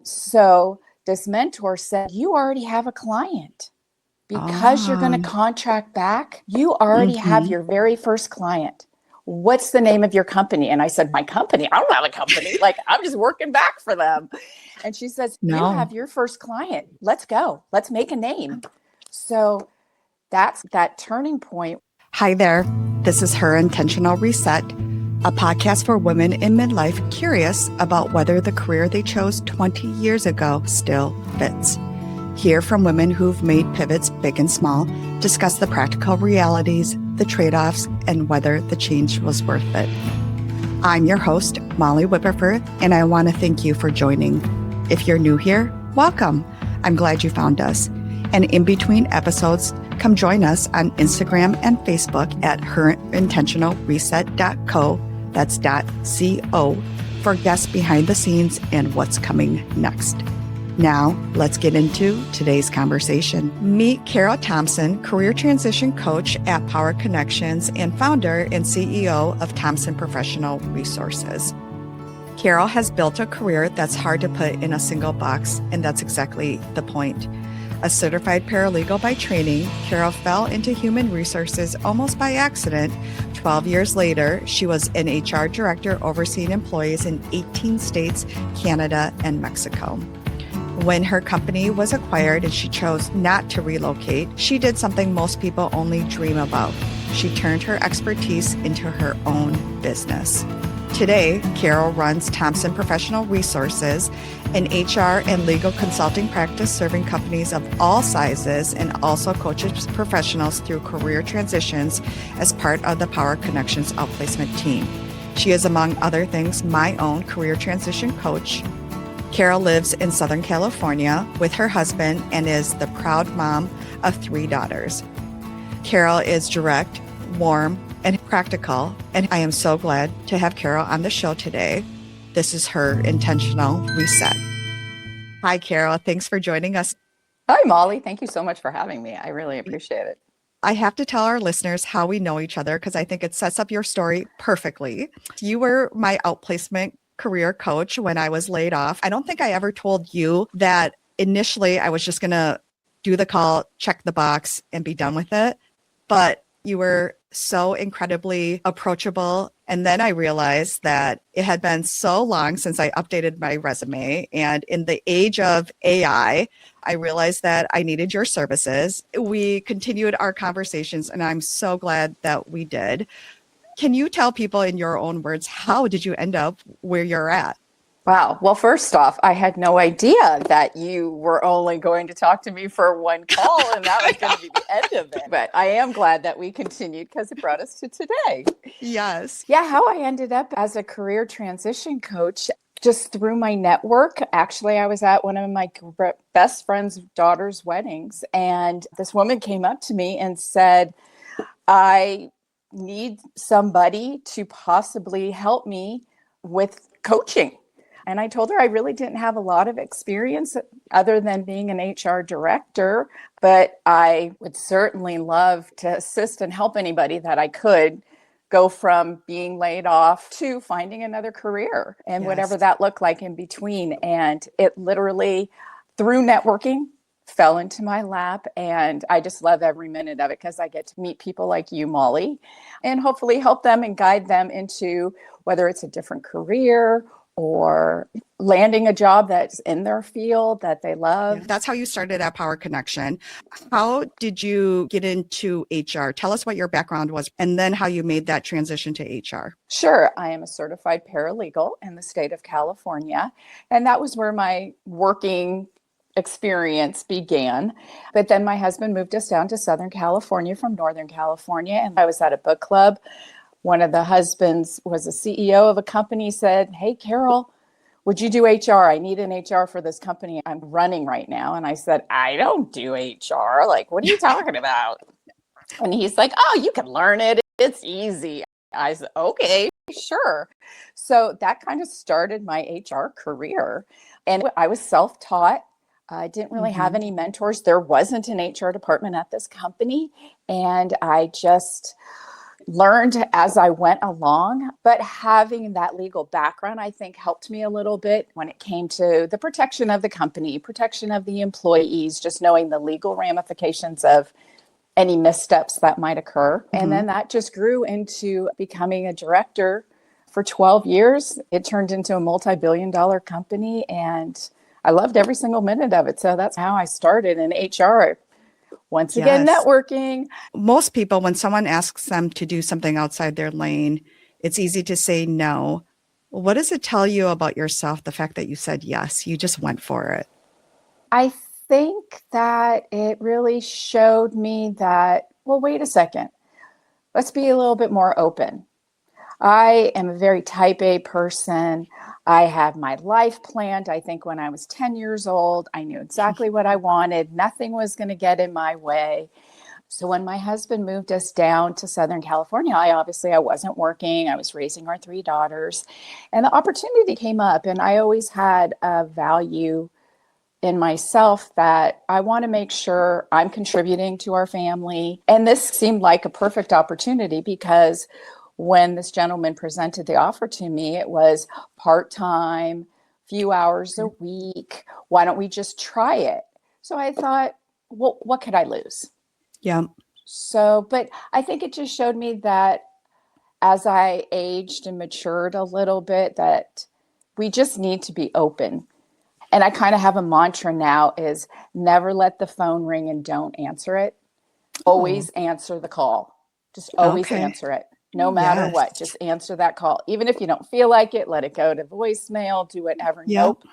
So this mentor said, you already have a client. Because you're going to Oh, contract back, you already have mm-hmm. your very first client. What's the name of your company? And I said, my company? I don't have a company. Like, I'm just working back for them. And she says, you No. have your first client. Let's go. Let's make a name. So that's that turning point. Hi there. This is Her Intentional Reset, a podcast for women in midlife curious about whether the career they chose 20 years ago still fits. Hear from women who've made pivots big and small, discuss the practical realities, the trade-offs, and whether the change was worth it. I'm your host, Molly Whipperford, and I want to thank you for joining. If you're new here, welcome. I'm glad you found us. And in between episodes, come join us on Instagram and Facebook at herintentionalreset.co, that's .co, for guests behind the scenes and what's coming next. Now, let's get into today's conversation. Meet Carol Thompson, career transition coach at Power Connections and founder and CEO of Thompson Professional Resources. Carol has built a career that's hard to put in a single box, and that's exactly the point. A certified paralegal by training, Carol fell into human resources almost by accident. 12 years later, she was an HR director overseeing employees in 18 states, Canada, and Mexico. When her company was acquired and she chose not to relocate, she did something most people only dream about. She turned her expertise into her own business. Today, Carol runs Thompson Professional Resources, an HR and legal consulting practice serving companies of all sizes, and also coaches professionals through career transitions as part of the Power Connections outplacement team. She is, among other things, my own career transition coach. Carol lives in Southern California with her husband and is the proud mom of 3 daughters. Carol is direct, warm, and practical, and I am so glad to have Carol on the show today. This is Her Intentional Reset. Hi, Carol. Thanks for joining us. Hi, Molly. Thank you so much for having me. I really appreciate it. I have to tell our listeners how we know each other because I think it sets up your story perfectly. You were my outplacement career coach when I was laid off. I don't think I ever told you that initially I was just going to do the call, check the box, and be done with it. But you were so incredibly approachable. And then I realized that it had been so long since I updated my resume. And in the age of AI, I realized that I needed your services. We continued our conversations, and I'm so glad that we did. Can you tell people in your own words, how did you end up where you're at? Wow. Well, first off, I had no idea that you were only going to talk to me for one call and that was going to be the end of it. But I am glad that we continued because it brought us to today. Yes. Yeah, how I ended up as a career transition coach just through my network. Actually, I was at one of my best friend's daughter's weddings, and this woman came up to me and said, I need somebody to possibly help me with coaching. And I told her I really didn't have a lot of experience other than being an HR director, but I would certainly love to assist and help anybody that I could go from being laid off to finding another career and whatever that looked like in between. And it literally, through networking, fell into my lap, and I just love every minute of it because I get to meet people like you, Molly, and hopefully help them and guide them into whether it's a different career or landing a job that's in their field that they love. Yeah, that's how you started at Power Connection. How did you get into HR? Tell us what your background was and then how you made that transition to HR. Sure. I am a certified paralegal in the state of California, and that was where my working experience began. But then my husband moved us down to Southern California from Northern California, and I was at a book club. One of the husbands was a CEO of a company, said, hey, Carol, would you do HR? I need an HR for this company I'm running right now. And I said, I don't do HR. Like, what are you talking about? And he's like, oh, you can learn it. It's easy. I said, okay, sure. So that kind of started my HR career. And I was self-taught. I didn't really have any mentors. There wasn't an HR department at this company. And I just learned as I went along, but having that legal background, I think, helped me a little bit when it came to the protection of the company, protection of the employees, just knowing the legal ramifications of any missteps that might occur. And then that just grew into becoming a director for 12 years. It turned into a multi-billion-dollar company, and I loved every single minute of it. So that's how I started in HR. Once again, Yes. networking. Most people, when someone asks them to do something outside their lane, it's easy to say no. What does it tell you about yourself, the fact that you said yes, you just went for it? I think that it really showed me that, well, wait a second, let's be a little bit more open. I am a very type A person. I have my life planned. I think when I was 10 years old, I knew exactly what I wanted. Nothing was going to get in my way. So when my husband moved us down to Southern California, I wasn't working. I was raising our 3 daughters, and the opportunity came up, and I always had a value in myself that I want to make sure I'm contributing to our family. And this seemed like a perfect opportunity because when this gentleman presented the offer to me, it was part-time, few hours a week. Why don't we just try it? So I thought, well, what could I lose? Yeah. So, but I think it just showed me that as I aged and matured a little bit, that we just need to be open. And I kind of have a mantra now is never let the phone ring and don't answer it. Oh, Always answer the call. Just always okay. answer it. No matter Yes. what, just answer that call. Even if you don't feel like it, let it go to voicemail, do whatever. Yeah. Nope.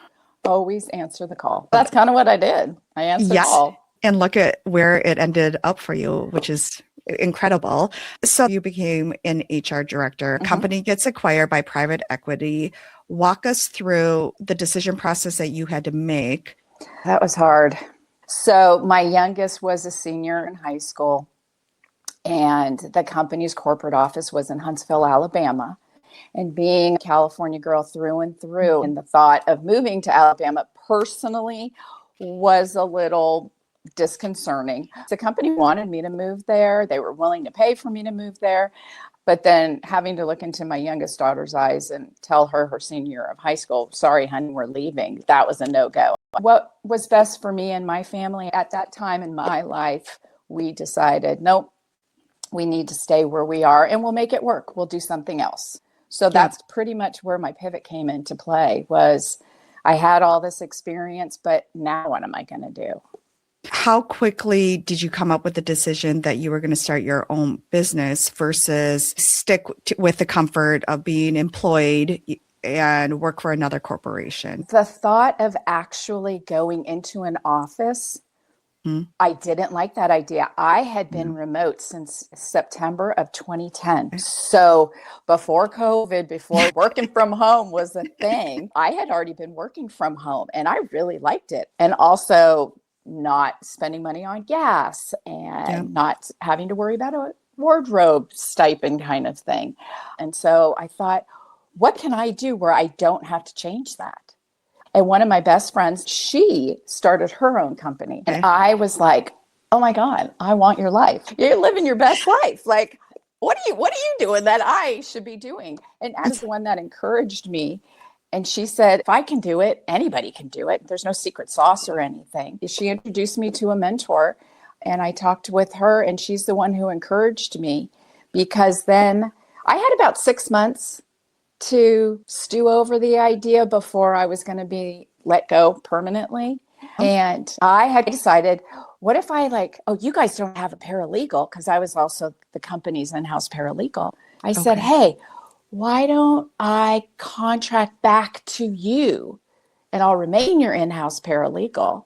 Always answer the call. That's kind of what I did. I answered the Yes. call. And look at where it ended up for you, which is incredible. So you became an HR director. Mhm. Company gets acquired by private equity. Walk us through the decision process that you had to make. That was hard. So my youngest was a senior in high school, and the company's corporate office was in Huntsville, Alabama. And being a California girl through and through, and the thought of moving to Alabama personally was a little disconcerting. The company wanted me to move there. They were willing to pay for me to move there. But then having to look into my youngest daughter's eyes and tell her senior year of high school, sorry, honey, we're leaving, that was a no-go. What was best for me and my family at that time in my life, we decided, nope, we need to stay where we are and we'll make it work. We'll do something else. So Yeah. that's pretty much where my pivot came into play was I had all this experience, but now what am I going to do? How quickly did you come up with the decision that you were going to start your own business versus with the comfort of being employed and work for another corporation? The thought of actually going into an office, I didn't like that idea. I had been remote since September of 2010. So before COVID, before working from home was a thing, I had already been working from home and I really liked it. And also not spending money on gas Yeah. and not having to worry about a wardrobe stipend kind of thing. And so I thought, what can I do where I don't have to change that? And one of my best friends, she started her own company. And Okay. I was like, oh my God, I want your life. You're living your best life. Like, what are you doing that I should be doing? And as the one that encouraged me. And she said, if I can do it, anybody can do it. There's no secret sauce or anything. She introduced me to a mentor and I talked with her and she's the one who encouraged me because then I had about 6 months to stew over the idea before I was going to be let go permanently. And I had decided, what if I oh, you guys don't have a paralegal? Because I was also the company's in-house paralegal. I said, Okay. hey, why don't I contract back to you and I'll remain your in-house paralegal?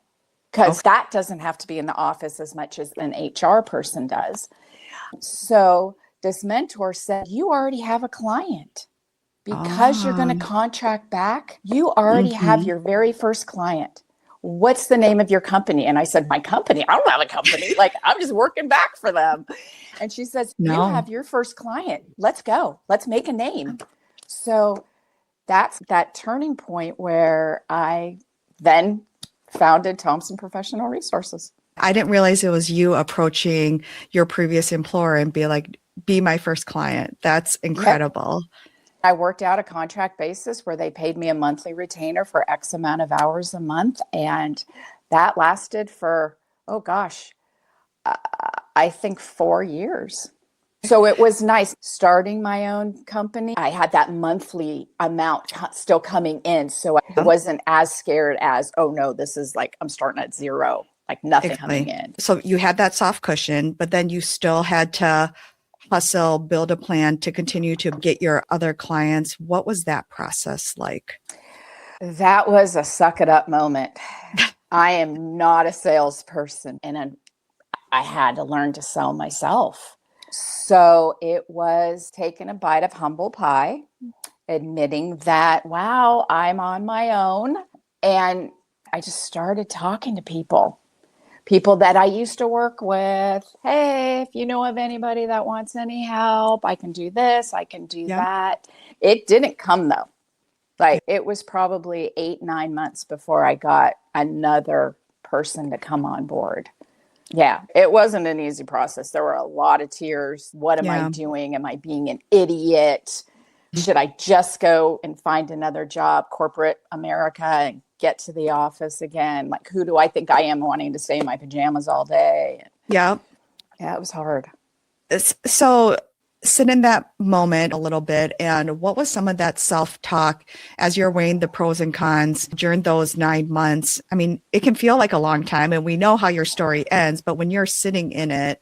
Because that doesn't have to be in the office as much as an HR person does. So this mentor said, you already have a client. Because you're going Ah. to contract back, you already have Mhm. your very first client. What's the name of your company? And I said, my company? I don't have a company. I'm just working back for them. And she says, you No. have your first client. Let's go. Let's make a name. So that's that turning point where I then founded Thompson Professional Resources. I didn't realize it was you approaching your previous employer and be like, be my first client. That's Yep. incredible. I worked out a contract basis where they paid me a monthly retainer for X amount of hours a month. And that lasted for, oh gosh, uh, I think 4 years. So it was nice starting my own company. I had that monthly amount still coming in. So I Yeah, wasn't as scared as, oh no, this is like, I'm starting at zero, like nothing coming exactly. in. So you had that soft cushion, but then you still had to hustle, build a plan to continue to get your other clients. What was that process like? That was a suck it up moment. I am not a salesperson, and I had to learn to sell myself. So it was taking a bite of humble pie, admitting that, wow, I'm on my own. And I just started talking to people that I used to work with. Hey, if you know of anybody that wants any help, I can do this, I can do Yeah. that. It didn't come though. Yeah. Like it was probably 8, 9 months before I got another person to come on board. Yeah, it wasn't an easy process. There were a lot of tears. What am I Yeah. doing? Am I being an idiot? Should I just go and find another job, corporate America, and get to the office again? Like, who do I think I am wanting to stay in my pajamas all day? Yeah. Yeah, it was hard. So sit in that moment a little bit. And what was some of that self-talk as you're weighing the pros and cons during those 9 months? I mean, it can feel like a long time and we know how your story ends, but when you're sitting in it,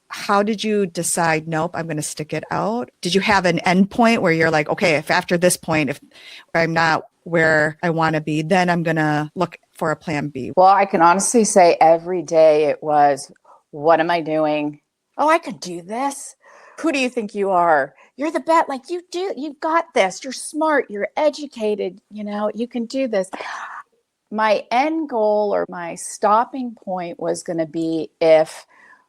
how did you decide, nope, I'm going to stick it out? Did you have an end point where you're like, okay, if after this point, if I'm not where I want to be, then I'm going to look for a plan B? Well, I can honestly say every day it was, what am I doing? Oh, I could do this. Who do you think you are? You're the best. Like you've got this. You're smart. You're educated. You can do this. My end goal or my stopping point was going to be if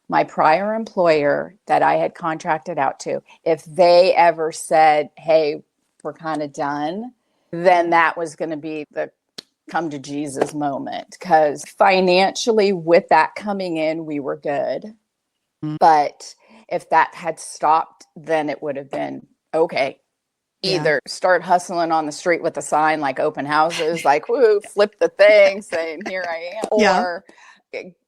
my prior employer that I had contracted out to, if they ever said, hey, we're kind of done, then that was going to be the come to Jesus moment. Because financially, with that coming in, we were good. But if that had stopped, then it would have been okay. Yeah. Either start hustling on the street with a sign like open houses, like, woo, flip the thing saying, here I am, Yeah. or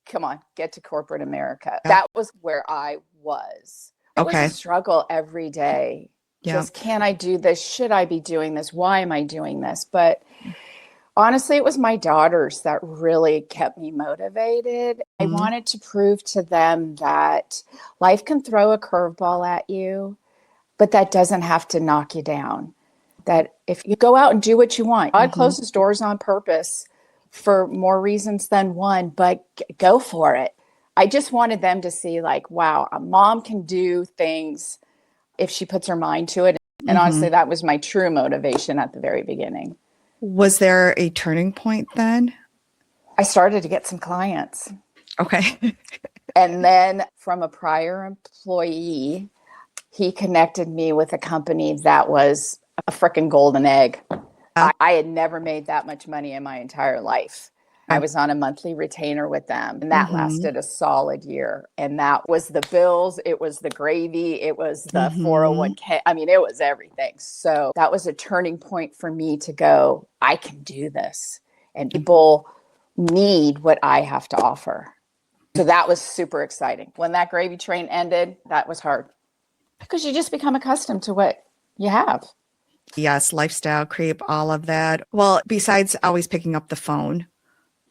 come on, get to corporate America. Yeah. That was where I was. It was a Okay. struggle every day. Yeah. Just, can I do this? Should I be doing this? Why am I doing this? But honestly, it was my daughters that really kept me motivated. I Mhm. wanted to prove to them that life can throw a curveball at you, but that doesn't have to knock you down. That if you go out and do what you want, God Mhm. closes doors on purpose for more reasons than one, but go for it. I just wanted them to see, like, wow, a mom can do things if she puts her mind to it. And honestly, Mhm. that was my true motivation at the very beginning. Was there a turning point then? I started to get some clients. Okay. And then from a prior employee, he connected me with a company that was a freaking golden egg. I had never made that much money in my entire life. I was on a monthly retainer with them, and that Mhm. lasted a solid year. And that was the bills, it was the gravy, it was the Mhm. 401k. I mean, it was everything. So that was a turning point for me to go, I can do this. And people need what I have to offer. So that was super exciting. When that gravy train ended, that was hard because you just become accustomed to what you have. Yes, lifestyle creep, all of that. Well, besides always picking up the phone,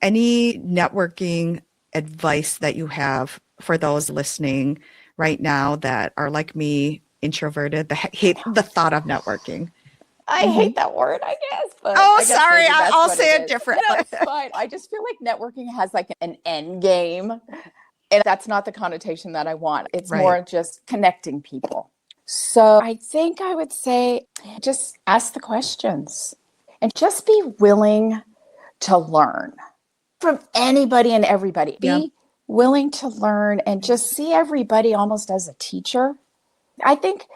any networking advice that you have for those listening right now that are like me, introverted, that hate the thought of networking? I Mhm. hate that word, I guess, but Oh, I guess sorry. maybe that's I'll what it say it is. No, differently. it's fine. I just feel like networking has like an end game, and that's not the connotation that I want. It's Right. more just connecting people. So I think I would say just ask the questions and just be willing to learn from anybody and everybody. Yeah. Be willing to learn and just see everybody almost as a teacher. I think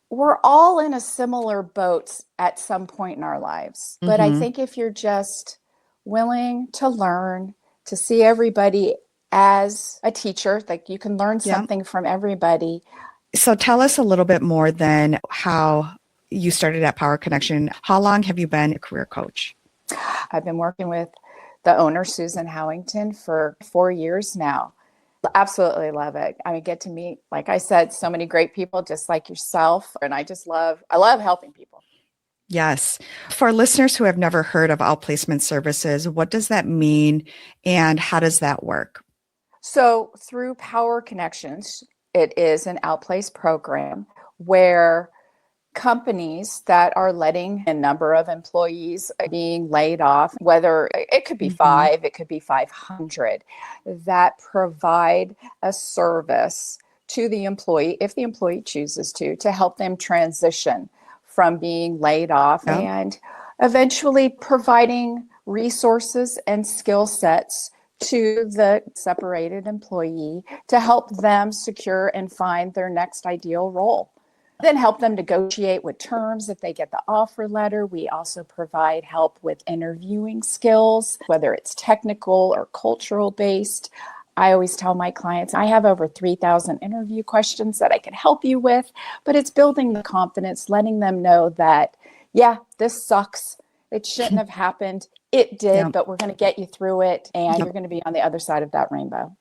we're all in a similar boat at some point in our lives. But I Hmm. think if you're just willing to learn, to see everybody as a teacher, like you can learn Yeah. something from everybody, So tell us a little bit more then how you started at Power Connection. How long have you been a career coach? I've been working with the owner, Susan Howington, for 4 years now. Absolutely love it. I mean, get to meet, like I said, so many great people just like yourself. And I love helping people. Yes. For listeners who have never heard of outplacement services, what does that mean and how does that work? So through Power Connections, it is an outplace program where companies that are letting a number of employees being laid off, whether it could be Mm-hmm. five, it could be 500, that provide a service to the employee, if the employee chooses to help them transition from being laid off Yeah. and eventually providing resources and skill sets to the separated employee to help them secure and find their next ideal role. Then help them negotiate with terms if they get the offer letter. We also provide help with interviewing skills, whether it's technical or cultural based. I always tell my clients, I have over 3,000 interview questions that I can help you with, but it's building the confidence, letting them know that, yeah, this sucks. It shouldn't have happened. It did, Yeah. but we're going to get you through it and Yep. you're going to be on the other side of that rainbow.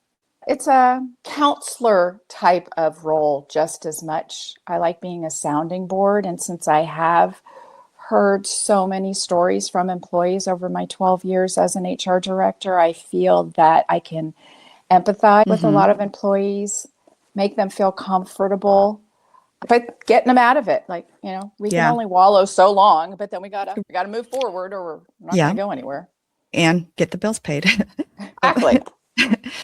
It's a counselor type of role just as much. I like being a sounding board. And since I have heard so many stories from employees over my 12 years as an HR director, I feel that I can empathize with a Mm-hmm. lot of employees, make them feel comfortable, but getting them out of it. Like, we can Yeah. only wallow so long, but then we gotta move forward or we're not Yeah. going to go anywhere. And get the bills paid. Exactly.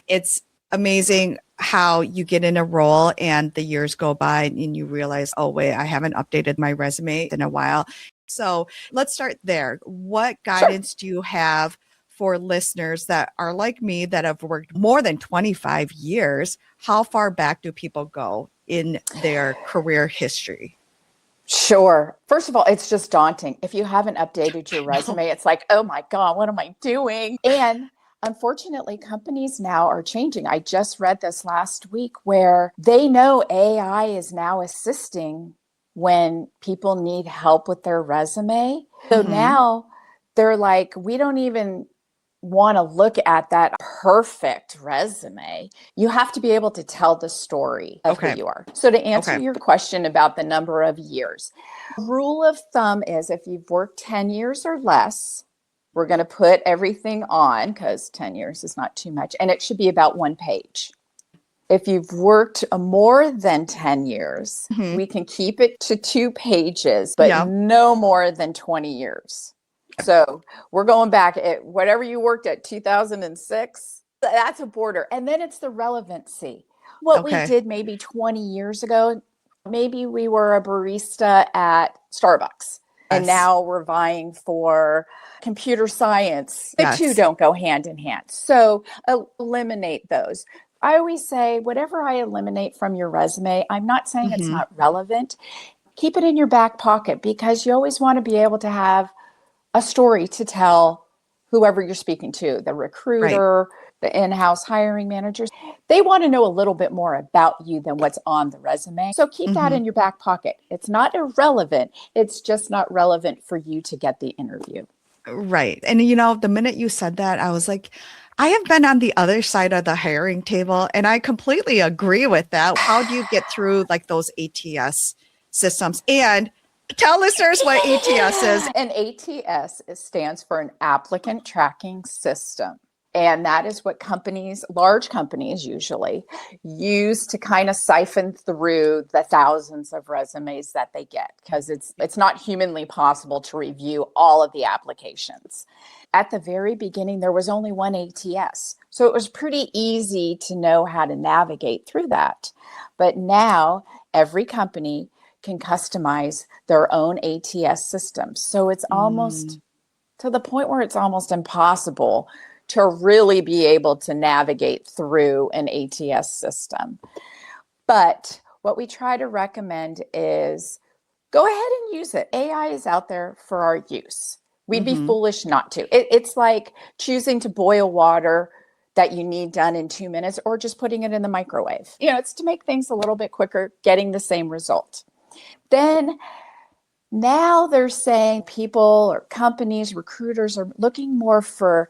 It's amazing how you get in a role and the years go by and you realize, oh, wait, I haven't updated my resume in a while. So let's start there. What guidance do you have for listeners that are like me that have worked more than 25 years? How far back do people go in their career history? Sure. First of all, it's just daunting. If you haven't updated your resume, it's like, oh my God, what am I doing? And unfortunately, companies now are changing. I just read this last week where they know AI is now assisting when people need help with their resume. So Mm-hmm. now they're like, we don't even want to look at that perfect resume. You have to be able to tell the story of who Okay. you are. So to answer Okay. your question about the number of years, rule of thumb is if you've worked 10 years or less, we're going to put everything on because 10 years is not too much, and it should be about 1 page. If you've worked more than 10 years, Mm-hmm. we can keep it to 2 pages, but Yeah. no more than 20 years. So we're going back at whatever you worked at 2006. That's a border. And then it's the relevancy. What we Okay. did maybe 20 years ago, maybe we were a barista at Starbucks. And Yes. now we're vying for computer science. The two Yes. don't go hand in hand. So eliminate those. I always say, whatever I eliminate from your resume, I'm not saying it's Mm-hmm. not relevant. Keep it in your back pocket because you always want to be able to have a story to tell whoever you're speaking to, the Right. recruiter, the in-house hiring managers. They want to know a little bit more about you than what's on the resume. So keep that Mm-hmm. in your back pocket. It's not irrelevant. It's just not relevant for you to get the interview. Right. And the minute you said that, I was like, I have been on the other side of the hiring table and I completely agree with that. How do you get through like those ATS systems? And tell listeners what ATS is. An ATS stands for an applicant tracking system. And that is what large companies usually use to kind of siphon through the thousands of resumes that they get because it's not humanly possible to review all of the applications. At the very beginning, there was only one ATS. So it was pretty easy to know how to navigate through that. But now every company can customize their own ATS system. So it's almost to the point where it's almost impossible to really be able to navigate through an ATS system. But what we try to recommend is go ahead and use it. AI is out there for our use. We'd be Mm-hmm. foolish not to. It's like choosing to boil water that you need done in 2 minutes, or just putting it in the microwave. It's to make things a little bit quicker, getting the same result. Then now they're saying people or companies, recruiters are looking more for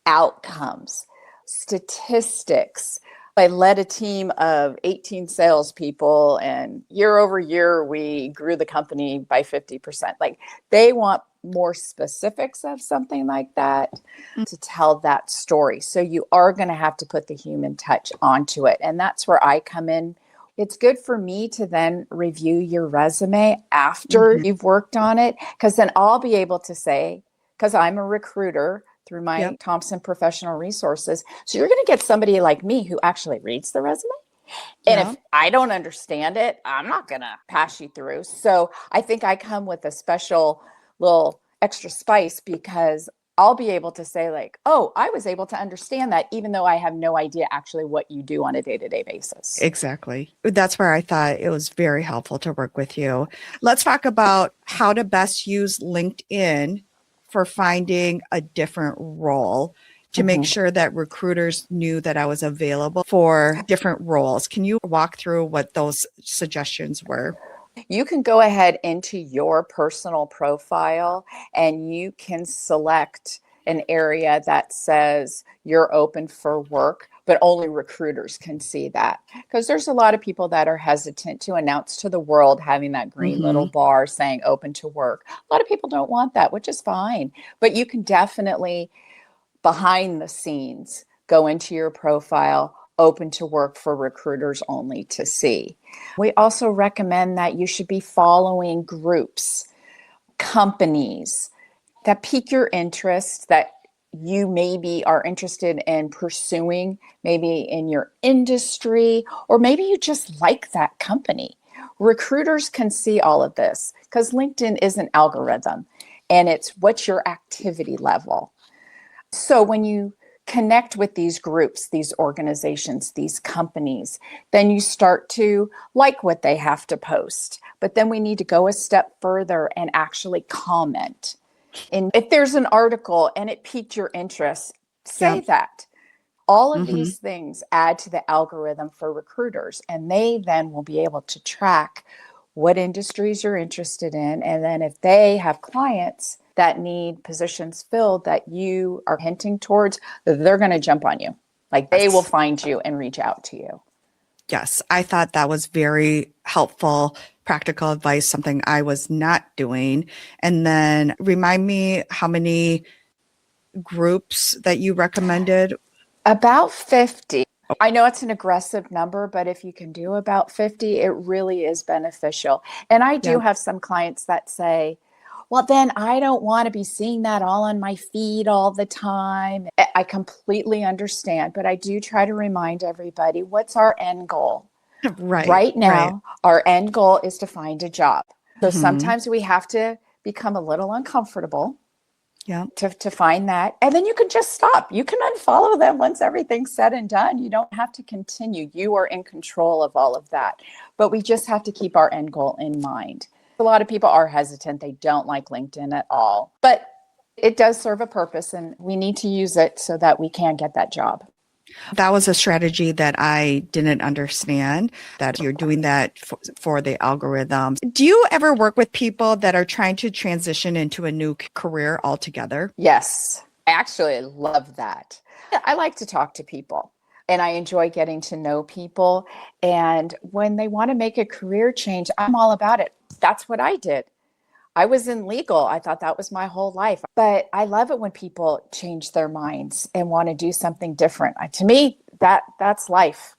outcomes, statistics. I led a team of 18 salespeople, and year over year, we grew the company by 50%. Like, they want more specifics of something like that to tell that story. So you are going to have to put the human touch onto it. And that's where I come in. It's good for me to then review your resume after you've worked on it, because then I'll be able to say, because I'm a recruiter through my Thompson Professional Resources. So you're going to get somebody like me who actually reads the resume. And if I don't understand it, I'm not going to pass you through. So I think I come with a special little extra spice, because I'll be able to say, like, oh, I was able to understand that, even though I have no idea actually what you do on a day-to-day basis. Exactly. That's where I thought it was very helpful to work with you. Let's talk about how to best use LinkedIn for finding a different role to make sure that recruiters knew that I was available for different roles. Can you walk through what those suggestions were? You can go ahead into your personal profile and you can select an area that says you're open for work, but only recruiters can see that. Because there's a lot of people that are hesitant to announce to the world, having that green little bar saying open to work. A lot of people don't want that, which is fine. But you can definitely, behind the scenes, go into your profile, open to work for recruiters only to see. We also recommend that you should be following groups, companies that pique your interest, that you maybe are interested in pursuing, maybe in your industry, or maybe you just like that company. Recruiters can see all of this because LinkedIn is an algorithm, and it's what's your activity level. So when you connect with these groups, these organizations, these companies, then you start to like what they have to post. But then we need to go a step further and actually comment. And if there's an article and it piqued your interest, say that. All of these things add to the algorithm for recruiters, and they then will be able to track what industries you're interested in. And then if they have clients that need positions filled that you are hinting towards, they're going to jump on you. Like, they will find you and reach out to you. Yes, I thought that was very helpful, practical advice, something I was not doing. And then remind me how many groups that you recommended. About 50. I know it's an aggressive number, but if you can do about 50, it really is beneficial. And I do have some clients that say, well, then I don't want to be seeing that all on my feed all the time. I completely understand, but I do try to remind everybody, what's our end goal? Right now, our end goal is to find a job. So sometimes we have to become a little uncomfortable to find that. And then you can just stop. You can unfollow them once everything's said and done. You don't have to continue. You are in control of all of that. But we just have to keep our end goal in mind. A lot of people are hesitant. They don't like LinkedIn at all. But it does serve a purpose, and we need to use it so that we can get that job. That was a strategy that I didn't understand, that you're doing that for the algorithms. Do you ever work with people that are trying to transition into a new career altogether? Yes, I actually love that. I like to talk to people, and I enjoy getting to know people. And when they want to make a career change, I'm all about it. That's what I did. I was in legal. I thought that was my whole life. But I love it when people change their minds and want to do something different. To me, that's life.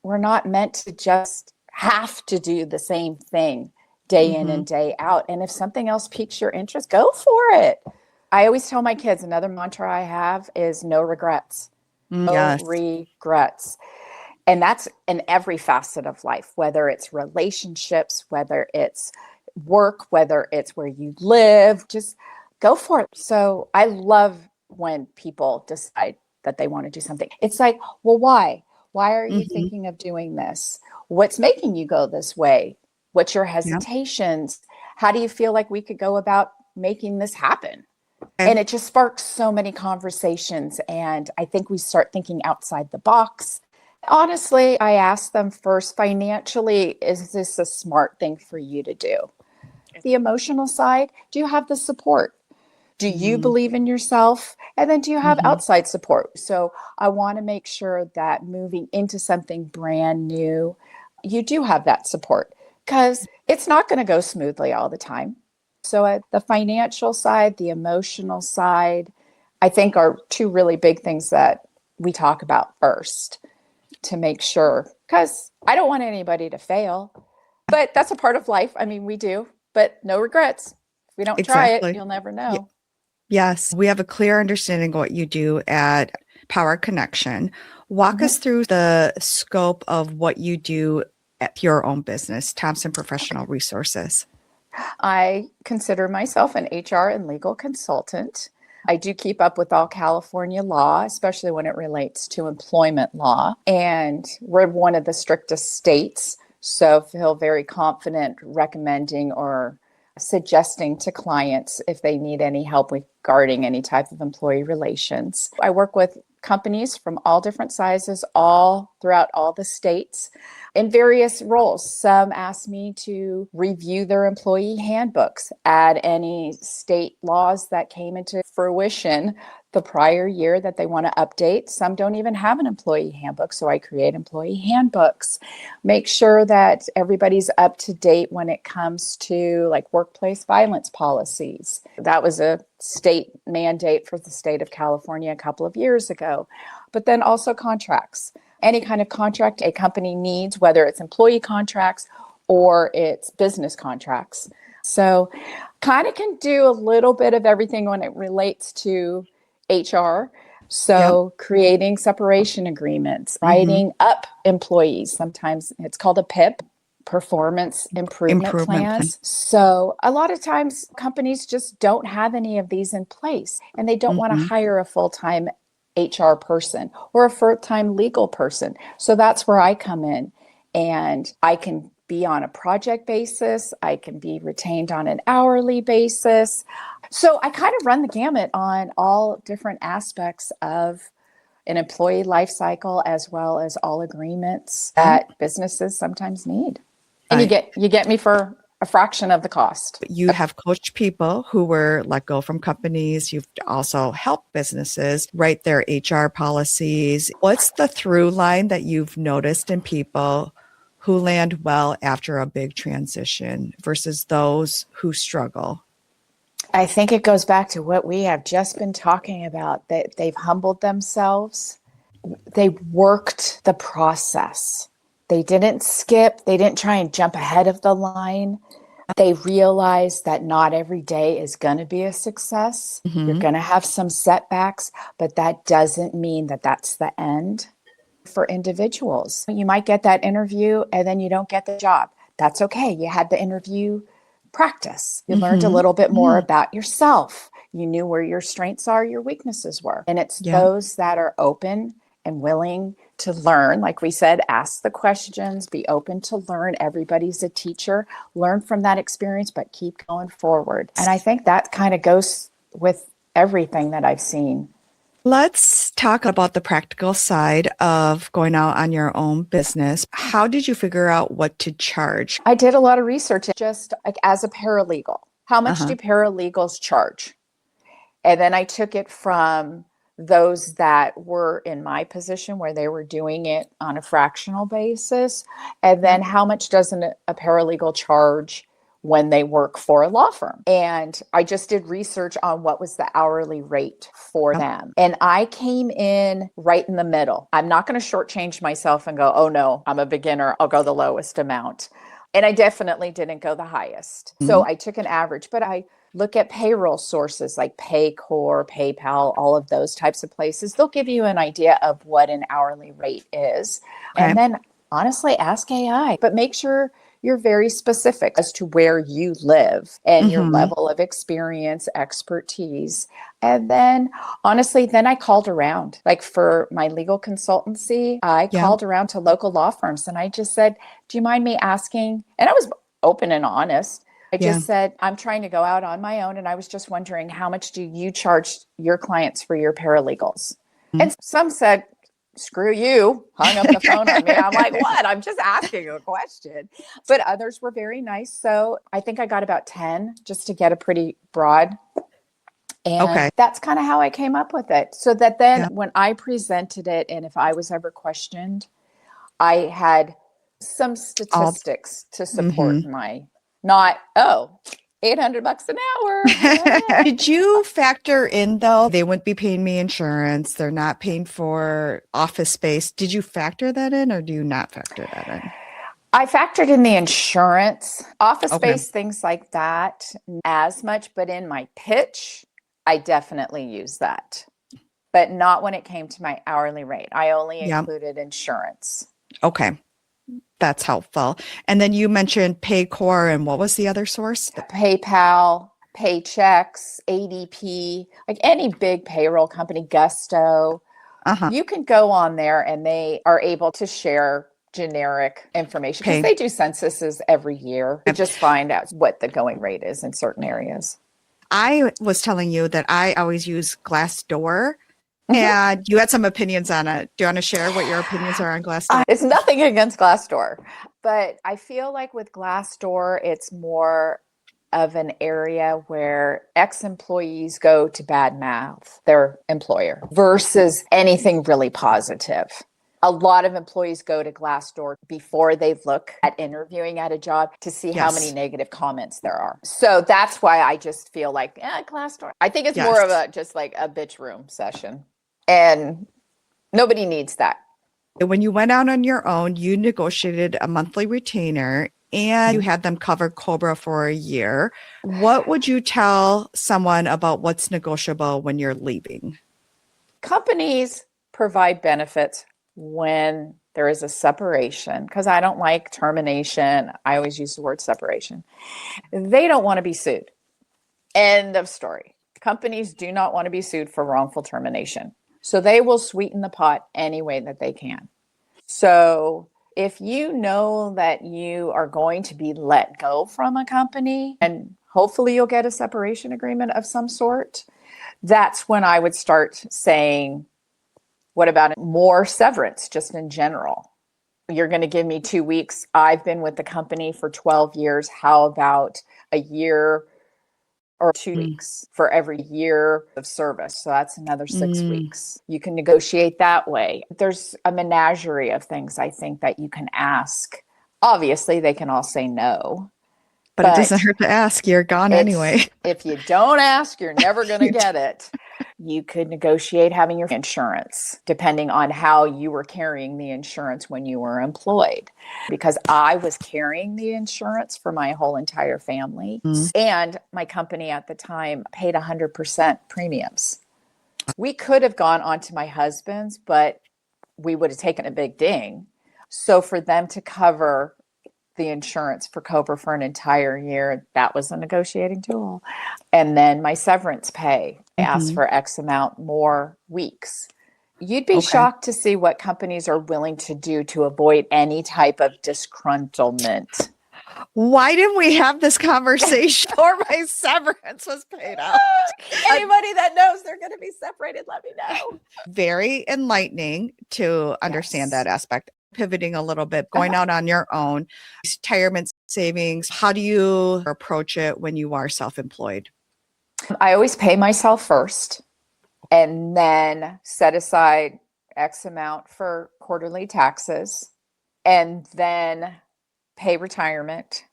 We're not meant to just have to do the same thing day in and day out. And if something else piques your interest, go for it. I always tell my kids, another mantra I have is no regrets. No regrets. And that's in every facet of life, whether it's relationships, whether it's work, whether it's where you live, just go for it. So I love when people decide that they want to do something. It's like, well, why? Why are you thinking of doing this? What's making you go this way? What's your hesitations? How do you feel like we could go about making this happen? And it just sparks so many conversations. And I think we start thinking outside the box. Honestly, I asked them first, financially, is this a smart thing for you to do? The emotional side, do you have the support? Do you Mm-hmm. believe in yourself? And then do you have Mm-hmm. outside support? So I want to make sure that moving into something brand new, you do have that support because it's not going to go smoothly all the time. So at the financial side, the emotional side, I think are two really big things that we talk about first to make sure, because I don't want anybody to fail, but that's a part of life. I mean, we do, but no regrets. If we don't try it, Exactly. you'll never Yeah. know. Yes, we have a clear understanding of what you do at Power Connection. Walk us Mhm. through the scope of what you do at your own business, Thompson Professional Resources. I consider myself an HR and legal consultant. I do keep up with all California law, especially when it relates to employment law. And we're one of the strictest states. So feel very confident recommending or suggesting to clients if they need any help regarding any type of employee relations. I work with companies from all different sizes, all throughout all the states in various roles. Some ask me to review their employee handbooks, add any state laws that came into fruition the prior year that they want to update. Some don't even have an employee handbook, so I create employee handbooks. Make sure that everybody's up to date when it comes to like workplace violence policies. That was a state mandate for the state of California a couple of years ago. But then also contracts. Any kind of contract a company needs, whether it's employee contracts or it's business contracts. So kind of can do a little bit of everything when it relates to HR. Yep. So creating separation agreements, Mm-hmm. writing up employees. Sometimes it's called a PIP, performance improvement Improvement plan. plans. So a lot of times companies just don't have any of these in place and they don't want to Mm-hmm. hire a full-time HR person or a full-time legal person. So that's where I come in and I can be on a project basis. I can be retained on an hourly basis. So I kind of run the gamut on all different aspects of an employee life cycle as well as all agreements Yep. that businesses sometimes need. And Right. you get me for a fraction of the cost. You have coached people who were let go from companies. You've also helped businesses write their HR policies. What's the through line that you've noticed in people who land well after a big transition versus those who struggle? I think it goes back to what we have just been talking about, that they've humbled themselves. They worked the process. They didn't skip. They didn't try and jump ahead of the line. They realized that not every day is going to be a success. You're Mm-hmm. going to have some setbacks, but that doesn't mean that that's the end for individuals. You might get that interview and then you don't get the job. That's okay. You had the interview practice. You learned a Mm-hmm. little bit more about yourself. You knew where your strengths are, your weaknesses were. And it's Yeah. those that are open and willing to learn. Like we said, ask the questions, be open to learn. Everybody's a teacher. Learn from that experience, but keep going forward. And I think that kind of goes with everything that I've seen. Let's talk about the practical side of going out on your own business. How did you figure out what to charge? I did a lot of research just like as a paralegal. How much Uh-huh. do paralegals charge? And then I took it from those that were in my position where they were doing it on a fractional basis. And then Yep. how much does a paralegal charge when they work for a law firm? And I just did research on what was the hourly rate for Yep. them. And I came in right in the middle. I'm not going to shortchange myself and go, oh no, I'm a beginner. I'll go the lowest amount. And I definitely didn't go the highest. So Mhm. I took an average, but I look at payroll sources like Paycor, PayPal, all of those types of places. They'll give you an idea of what an hourly rate is. And Okay. then honestly, ask AI, but make sure you're very specific as to where you live and your Mm-hmm. level of experience, expertise. And then honestly, then I called around. Like for my legal consultancy, I Yeah. called around to local law firms and I just said, do you mind me asking? And I was open and honest. I Yeah. just said, I'm trying to go out on my own. And I was just wondering, how much do you charge your clients for your paralegals? And some said, screw you, hung up the phone on me. I'm like, what? I'm just asking a question. But others were very nice. So I think I got about 10 just to get a pretty broad. And Okay. that's kind of how I came up with it. So that then Yeah. when I presented it, and if I was ever questioned, I had some All. statistics to Mhm. support my, not, oh, $800 an hour. Did you factor in though, they wouldn't be paying me insurance, they're not paying for office space. Did you factor that in or do you not factor that in? I factored in the insurance, office Okay. space, things like that, as much, but in my pitch, I definitely use that, but not when it came to my hourly rate. I only Yeah. included insurance. Okay. That's helpful. And then you mentioned Paycor and what was the other source? PayPal, Paychecks, ADP, like any big payroll company, Gusto. Uh-huh. You can go on there and they are able to share generic information because Pay. they do censuses every year to just find out what the going rate is in certain areas. I was telling you that I always use Glassdoor Mhm. and you had some opinions on it. Do you want to share what your opinions are on Glassdoor? It's nothing against Glassdoor, but I feel like with Glassdoor, it's more of an area where ex-employees go to badmouth their employer versus anything really positive. A lot of employees go to Glassdoor before they look at interviewing at a job to see how many Yes. negative comments there are. So that's why I just feel like, Glassdoor. I think it's more of Yes. a just like a bitch room session. And nobody needs that. When you went out on your own, you negotiated a monthly retainer and you had them cover Cobra for a year. What would you tell someone about what's negotiable when you're leaving? Companies provide benefits when there is a separation, because I don't like termination. I always use the word separation. They don't want to be sued. End of story. Companies do not want to be sued for wrongful termination. So they will sweeten the pot any way that they can. So if you know that you are going to be let go from a company and hopefully you'll get a separation agreement of some sort, that's when I would start saying, what about more severance just in general? You're going to give me 2 weeks. I've been with the company for 12 years. How about a year or 2 weeks for every year of service? So that's another six Mm, weeks. You can negotiate that way. There's a menagerie of things I think that you can ask. Obviously, they can all say no, but it doesn't but hurt to ask. You're gone anyway. if you don't ask, you're never going to get it. You could negotiate having your insurance depending on how you were carrying the insurance when you were employed. Because I was carrying the insurance for my whole entire family. Mm. And my company at the time paid 100% premiums. We could have gone on to my husband's, but we would have taken a big ding. So for them to cover the insurance for Cobra for an entire year, that was a negotiating tool. And then my severance pay, I asked Mhm. for X amount more weeks. You'd be Okay. shocked to see what companies are willing to do to avoid any type of disgruntlement. Why didn't we have this conversation before my severance was paid out? Anybody that knows they're going to be separated, let me know. Very enlightening to understand Yes. that aspect. Pivoting a little bit, Uh-huh. going out on your own, retirement savings. How do you approach it when you are self-employed? I always pay myself first and then set aside X amount for quarterly taxes and then pay retirement.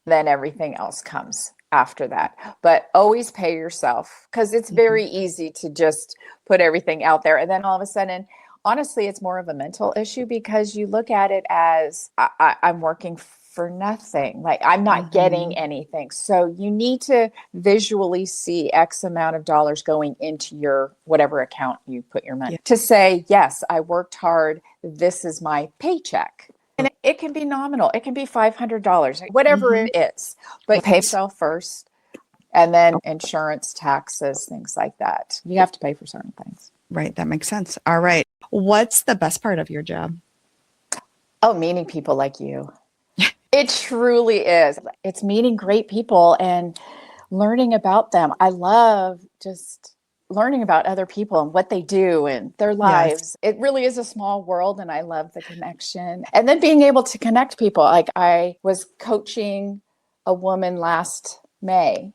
Then everything else comes after that. But always pay yourself because it's very easy to just put everything out there. And then all of a sudden, honestly, it's more of a mental issue because you look at it as I'm working for nothing. Like I'm not getting anything. So you need to visually see X amount of dollars going into your whatever account you put your money Yeah. to say, yes, I worked hard. This is my paycheck. And it can be nominal. It can be $500, whatever Mhm. it is. But pay yourself first, and then insurance, taxes, things like that. You have to pay for certain things. Right. That makes sense. All right. What's the best part of your job? Oh, meeting people like you. It truly is. It's meeting great people and learning about them. I love just learning about other people and what they do and their Yes. lives. It really is a small world, and I love the connection. And then being able to connect people. Like I was coaching a woman last May,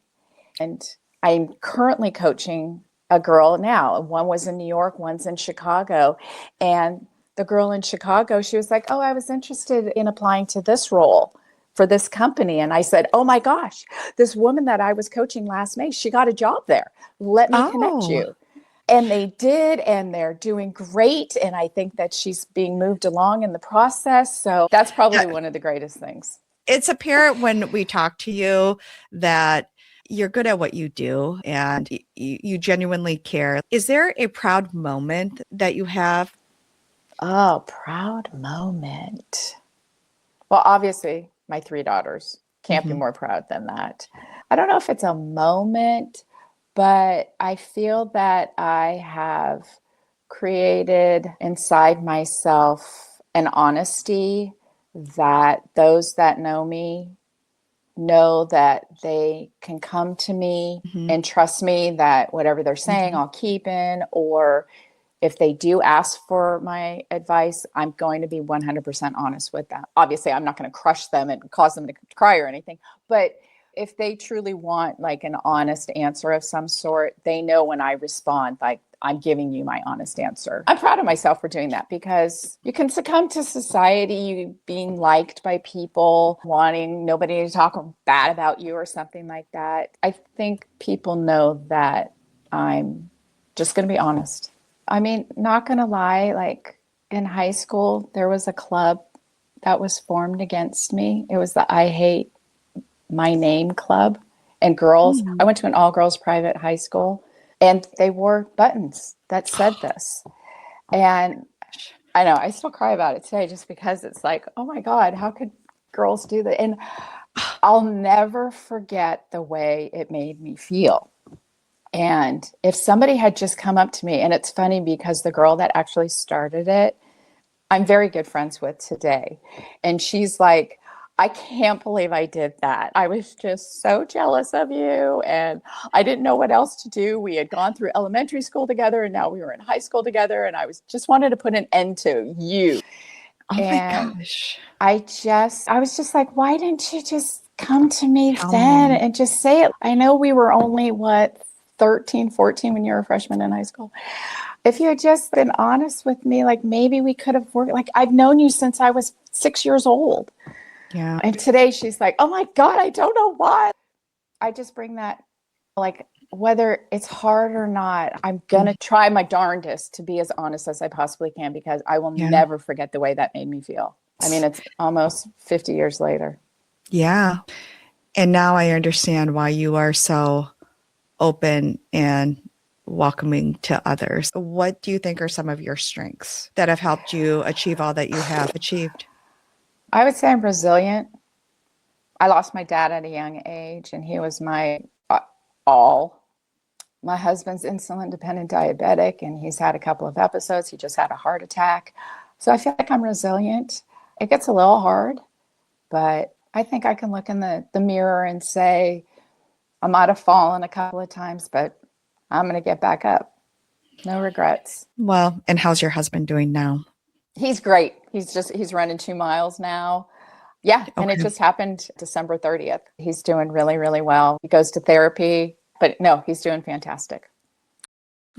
and I'm currently coaching a girl now. One was in New York, one's in Chicago. And the girl in Chicago, she was like, "Oh, I was interested in applying to this role for this company." And I said, "Oh my gosh, this woman that I was coaching last May, she got a job there. Let me connect Oh, you." And they did, and they're doing great. And I think that she's being moved along in the process. So that's yeah. probably one of the greatest things. It's apparent when we talk to you that you're good at what you do and you genuinely care. Is there a proud moment that you have? Oh, proud moment. Well, obviously, my three daughters. Can't be Mhm. more proud than that. I don't know if it's a moment, but I feel that I have created inside myself an honesty that those that know that they can come to me Mhm. and trust me that whatever they're saying, Mhm. I'll keep in, or if they do ask for my advice, I'm going to be 100% honest with them. Obviously, I'm not going to crush them and cause them to cry or anything, but if they truly want like an honest answer of some sort, they know when I respond, like, I'm giving you my honest answer. I'm proud of myself for doing that, because you can succumb to society being liked by people, wanting nobody to talk bad about you or something like that. I think people know that I'm just going to be honest. I mean, not gonna lie, like in high school, there was a club that was formed against me. It was the I Hate My Name Club. And girls, I Mhm. went to an all girls private high school, and they wore buttons that said this. Oh my And gosh. I know I still cry about it today, just because it's like, oh my God, how could girls do that? And I'll never forget the way it made me feel. And if somebody had just come up to me, and it's funny because the girl that actually started it, I'm very good friends with today. And she's like, "I can't believe I did that. I was just so jealous of you. And I didn't know what else to do. We had gone through elementary school together, and now we were in high school together. And I was just wanted to put an end to you." Oh my And gosh. I was just like, "Why didn't you just come to me Tell then me. and just say it?" I know we were only, what, 13, 14 when you were a freshman in high school. If you had just been honest with me, like maybe we could have worked. Like I've known you since I was 6 years old. Yeah. And today she's like, "Oh my God, I don't know why." I just bring that, like, whether it's hard or not, I'm going Mhm. to try my darndest to be as honest as I possibly can, because I will Yeah. never forget the way that made me feel. I mean, it's almost 50 years later. Yeah. And now I understand why you are so open and welcoming to others. What do you think are some of your strengths that have helped you achieve all that you have achieved? I would say I'm resilient. I lost my dad at a young age, and he was my all. My husband's insulin dependent diabetic, and he's had a couple of episodes. He just had a heart attack. So I feel like I'm resilient. It gets a little hard, but I think I can look in the mirror and say, I might have fallen a couple of times, but I'm going to get back up. No regrets. Well, and how's your husband doing now? He's great. He's running 2 miles now. Yeah. And it Okay. just happened December 30th. He's doing really, really well. He goes to therapy, but no, he's doing fantastic.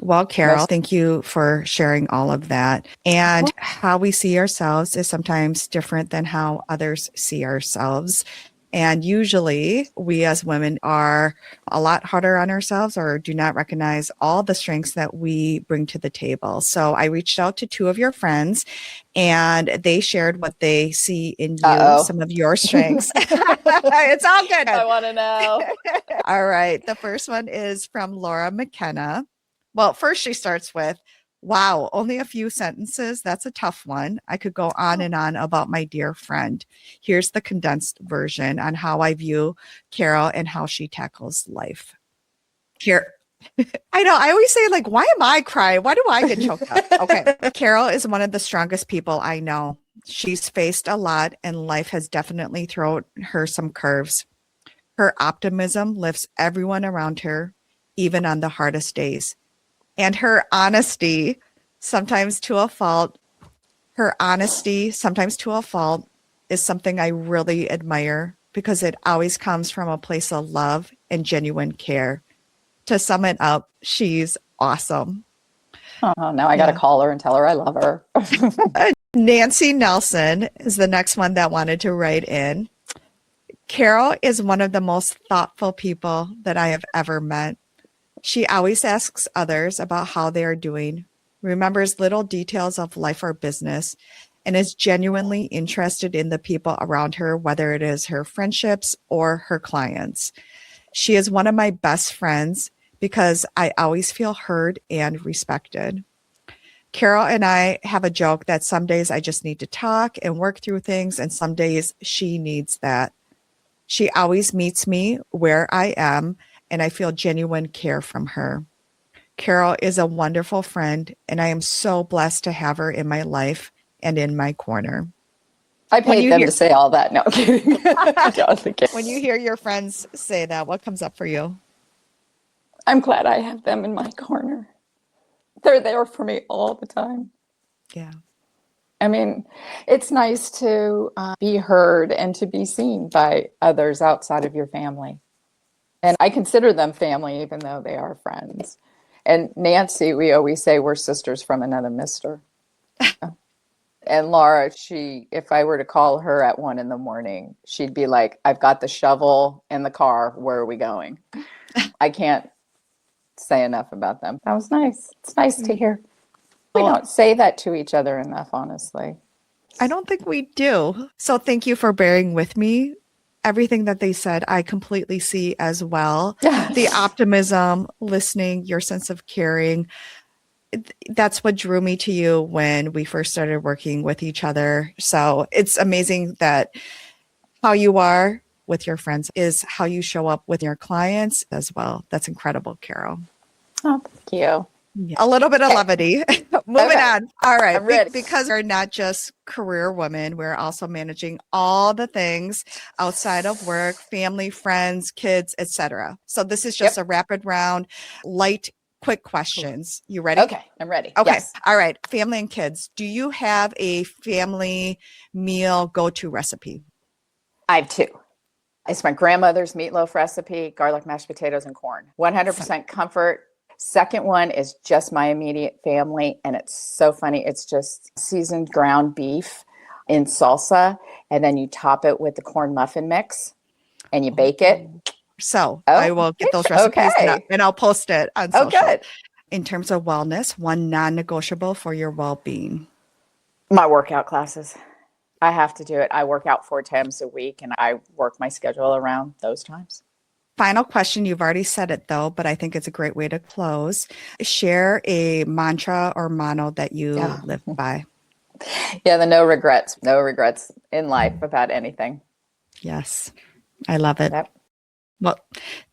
Well, Carol, Most, thank you for sharing all of that. And how we see ourselves is sometimes different than how others see ourselves. And usually we as women are a lot harder on ourselves or do not recognize all the strengths that we bring to the table. So I reached out to two of your friends and they shared what they see in you, uh some of your strengths. oh. It's all I good. want to know. All right. The first one is from Laura McKenna. Well, first she starts with, wow, only a few sentences. That's a tough one. I could go on and on about my dear friend. Here's the condensed version on how I view Carol and how she tackles life. Here, I know. I always say, like, why am I crying? Why do I get choked up? Okay. Carol is one of the strongest people I know. She's faced a lot, and life has definitely thrown her some curves. Her optimism lifts everyone around her, even on the hardest days. And her honesty, sometimes to a fault, is something I really admire because it always comes from a place of love and genuine care. To sum it up, she's awesome. Oh, now I got to Yeah. call her and tell her I love her. Nancy Nelson is the next one that wanted to write in. Carol is one of the most thoughtful people that I have ever met. She always asks others about how they are doing, remembers little details of life or business, and is genuinely interested in the people around her, whether it is her friendships or her clients. She is one of my best friends because I always feel heard and respected. Carol and I have a joke that some days I just need to talk and work through things, and some days she needs that. She always meets me where I am, and I feel genuine care from her. Carol is a wonderful friend, and I am so blessed to have her in my life and in my corner. I paid them to say all that. No, I'm kidding. When you hear your friends say that, what comes up for you? I'm glad I have them in my corner. They're there for me all the time. Yeah. I mean, it's nice to be heard and to be seen by others outside of your family. And I consider them family, even though they are friends. And Nancy, we always say we're sisters from another mister. And Laura, if I were to call her at 1 a.m, she'd be like, I've got the shovel in the car. Where are we going? I can't say enough about them. That was nice. It's nice to hear. We don't say that to each other enough, honestly. I don't think we do. So thank you for bearing with me. Everything that they said, I completely see as well. The optimism, listening, your sense of caring. That's what drew me to you when we first started working with each other. So it's amazing that how you are with your friends is how you show up with your clients as well. That's incredible, Carol. Oh, thank you. Yeah. A little bit of levity. Moving on. All right. I'm ready. Because we're not just career women, we're also managing all the things outside of work, family, friends, kids, etc. So this is just a rapid round, light, quick questions. You ready? Okay, I'm ready. Okay. Yes. All right. Family and kids. Do you have a family meal go-to recipe? I have two. It's my grandmother's meatloaf recipe, garlic mashed potatoes and corn. 100% comfort. Second one is just my immediate family, and it's so funny. It's just seasoned ground beef in salsa, and then you top it with the corn muffin mix, and you bake it. So I will get those recipes and I'll post it on social. Good. In terms of wellness, one non-negotiable for your well-being? My workout classes. I have to do it. I work out 4 times a week, and I work my schedule around those times. Final question. You've already said it though, but I think it's a great way to close. Share a mantra or motto that you live by. Yeah, the no regrets in life about anything. Yes, I love it. Yep. Well,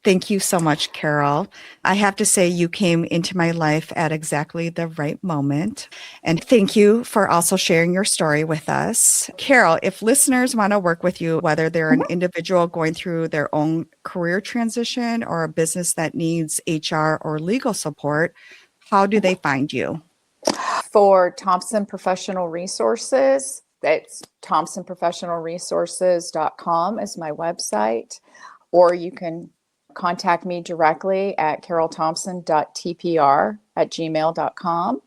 thank you so much, Carol. I have to say you came into my life at exactly the right moment. And thank you for also sharing your story with us. Carol, if listeners want to work with you, whether they're an individual going through their own career transition or a business that needs HR or legal support, how do they find you? For Thompson Professional Resources, that's thompsonprofessionalresources.com is my website. Or you can contact me directly at carolthompson.tpr@gmail.com.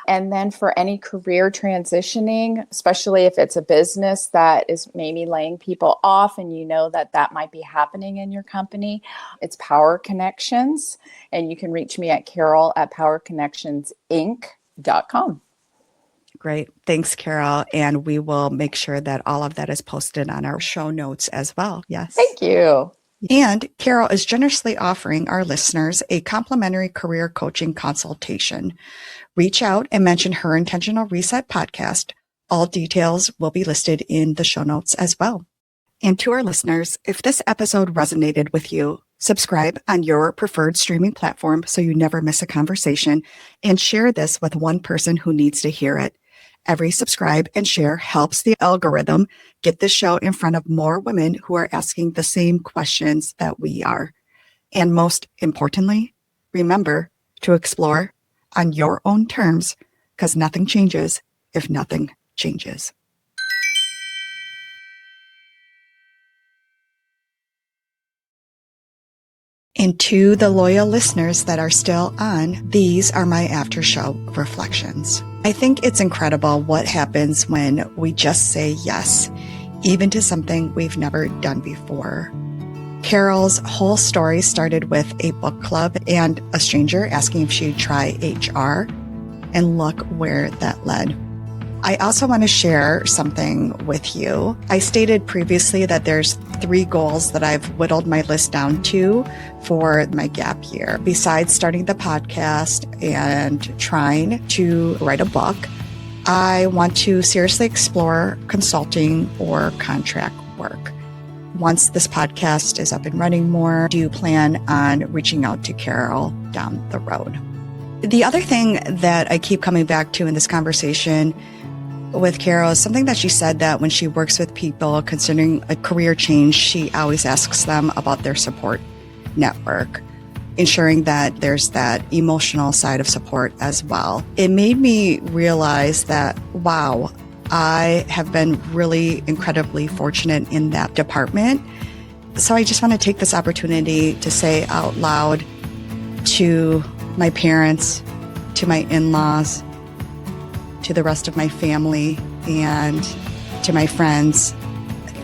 And then for any career transitioning, especially if it's a business that is maybe laying people off and you know that that might be happening in your company, it's Power Connections. And you can reach me at carol@powerconnectionsinc.com. Great. Thanks, Carol. And we will make sure that all of that is posted on our show notes as well. Yes. Thank you. And Carol is generously offering our listeners a complimentary career coaching consultation. Reach out and mention her Intentional Reset podcast. All details will be listed in the show notes as well. And to our listeners, if this episode resonated with you, subscribe on your preferred streaming platform so you never miss a conversation, and share this with one person who needs to hear it. Every subscribe and share helps the algorithm get this show in front of more women who are asking the same questions that we are. And most importantly, remember to explore on your own terms, because nothing changes if nothing changes. And to the loyal listeners that are still on, these are my after show reflections. I think it's incredible what happens when we just say yes, even to something we've never done before. Carol's whole story started with a book club and a stranger asking if she'd try HR, and look where that led. I also want to share something with you. I stated previously that there's 3 goals that I've whittled my list down to for my gap year. Besides starting the podcast and trying to write a book, I want to seriously explore consulting or contract work. Once this podcast is up and running more, I do plan on reaching out to Carol down the road. The other thing that I keep coming back to in this conversation with Carol is something that she said, that when she works with people considering a career change, she always asks them about their support network, ensuring that there's that emotional side of support as well. It made me realize that, wow, I have been really incredibly fortunate in that department. So I just want to take this opportunity to say out loud to my parents, to my in-laws, to the rest of my family, and to my friends,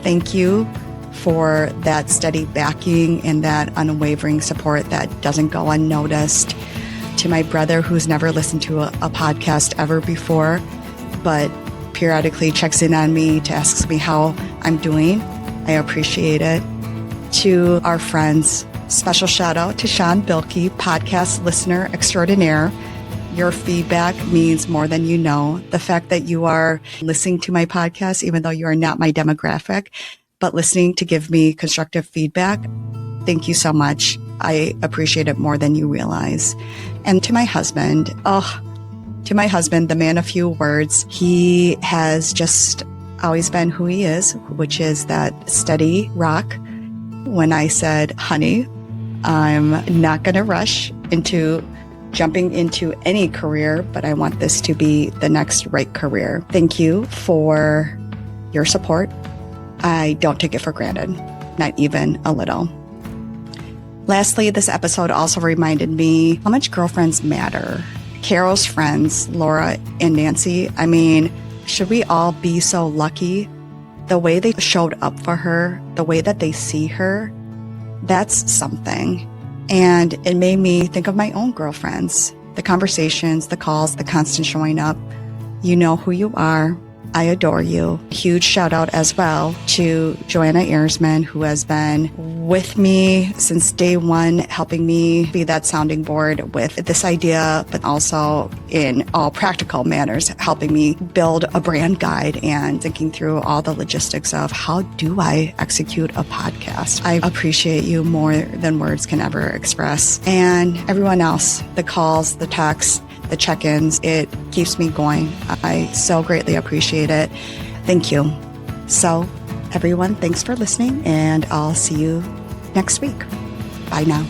thank you for that steady backing and that unwavering support that doesn't go unnoticed. To my brother, who's never listened to a podcast ever before, but periodically checks in on me to ask me how I'm doing, I appreciate it. To our friends, special shout out to Sean Bilkey, podcast listener extraordinaire. Your feedback means more than you know. The fact that you are listening to my podcast, even though you are not my demographic, but listening to give me constructive feedback, thank you so much. I appreciate it more than you realize. And to my husband, the man of few words, he has just always been who he is, which is that steady rock. When I said, honey, I'm not going to rush into jumping into any career, but I want this to be the next right career. Thank you for your support. I don't take it for granted, not even a little. Lastly, this episode also reminded me how much girlfriends matter. Carol's friends, Laura and Nancy, I mean, should we all be so lucky? The way they showed up for her, the way that they see her, that's something. And it made me think of my own girlfriends, the conversations, the calls, the constant showing up. You know who you are. I adore you. Huge shout out as well to Joanna Earsman, who has been with me since day one, helping me be that sounding board with this idea, but also in all practical manners, helping me build a brand guide and thinking through all the logistics of how do I execute a podcast. I appreciate you more than words can ever express. And everyone else, the calls, the texts, the check-ins, it keeps me going. I so greatly appreciate it. Thank you. So everyone, thanks for listening, and I'll see you next week. Bye now.